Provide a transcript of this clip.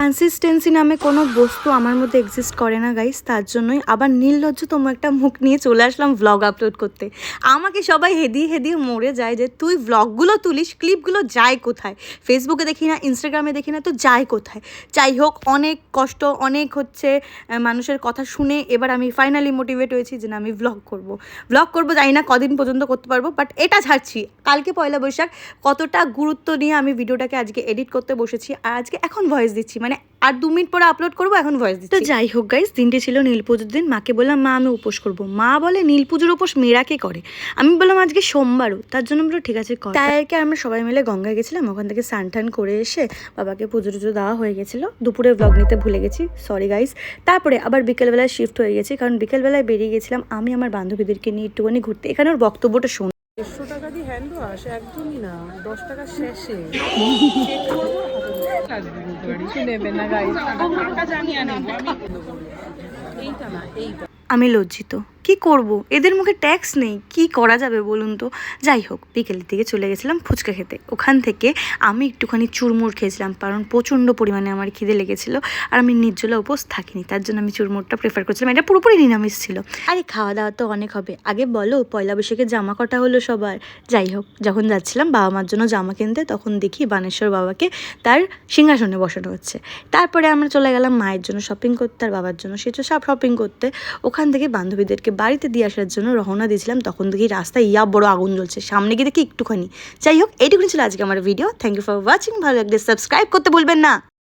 Consistency নামে কোনো বস্তু আমার মধ্যে এক্সিস্ট করে না গাইস, তার জন্যই আবার নির্লজ্জতম একটা মুখ নিয়ে চলে আসলাম ভ্লগ আপলোড করতে। আমাকে সবাই হেদিয়ে হেদিয়ে মরে যায় যে তুই ভ্লগগুলো তুলিস, ক্লিপগুলো যায় কোথায়? ফেসবুকে দেখি না, ইনস্টাগ্রামে দেখি না, তো যায় কোথায়? যাই হোক, অনেক কষ্ট, অনেক মানুষের কথা শুনে এবার আমি ফাইনালি মোটিভেট হয়েছি যে না, আমি ভ্লগ করবো। জানি না কদিন পর্যন্ত করতে পারবো, বাট এটা ছাড়ছি। কালকে পয়লা বৈশাখ, কতটা গুরুত্ব নিয়ে আমি ভিডিওটাকে আজকে এডিট করতে বসেছি, আর আজকে এখন ভয়েস দিচ্ছি, মানে আর 2 মিনিট পরে আপলোড করবো, এখন ভয়েস দিচ্ছি। তো যাই হোক গাইস, দিনটি ছিল নীল পুজোর দিন। মাকে বললাম মা আমি উপোস করবো। মা বলে নীল পুজোর উপোস মেয়েরা কে করে? আমি বললাম আজকে সোমবারও, তার জন্য বললো ঠিক আছে কর। তাই আর কি আমরা সবাই মিলে গঙ্গায় গেছিলাম, ওখান থেকে স্নান টান করে এসে বাবাকে পুজো টুজো দেওয়া হয়ে গেছিলো। দুপুরে ব্লগ নিতে ভুলে গেছি, সরি গাইস। তারপরে আবার বিকেলবেলায় শিফট হয়ে গেছি, কারণ বিকেলবেলায় বেরিয়ে গেছিলাম আমি আমার বান্ধবীদেরকে নিয়ে একটুখানি ঘুরতে। এখানে ওর বক্তব্যটা শুন। 100 টাকা দিয়ে হ্যান্ড ওয়াশ একদমই না, 10 টাকা শেষে কিছু নেবে না গাইস, টাকা জানিয়ে নেবো আমি। এইটা না, এইটা আমি লজ্জিত, কি করব, এদের মুখে ট্যাক্স নেই, কি করা যাবে বলুন তো। যাই হোক, বিকেলের দিকে চলে গেছিলাম ফুচকা খেতে। ওখান থেকে আমি একটুখানি চুরমুর খেয়েছিলাম, কারণ প্রচণ্ড পরিমাণে আমার খিদে লেগেছিলো, আর আমি নির্জলা উপোস থাকিনি, তার জন্য আমি চুরমুরটা প্রেফার করছিলাম। এটা পুরোপুরি নিরামিষ ছিল। আরে খাওয়া দাওয়া তো অনেক হবে, আগে বলো পয়লা বৈশাখে জামা কটা হলো সবার? যাই হোক, যখন যাচ্ছিলাম বাবা মার জন্য জামা কিনতে, তখন দেখি বানেশ্বর বাবাকে তার সিংহাসনে বসানো হচ্ছে। তারপরে আমরা চলে গেলাম মায়ের জন্য শপিং করতে, আর বাবার জন্য সেটা সব শপিং করতে। ওখান থেকে বান্ধবীদেরকে বাড়িতে দিয়ে আসার জন্য রওনা দিয়েছিলাম, তখন দেখি রাস্তায় বড় আগুন জ্বলছে, সামনে গিয়ে দেখি একটুখানি। যাই হোক, এইটুকুনি ছিল আজকে আমার video. Thank you for watching. ভালো লাগলে সাবস্ক্রাইব করতে ভুলবেন না।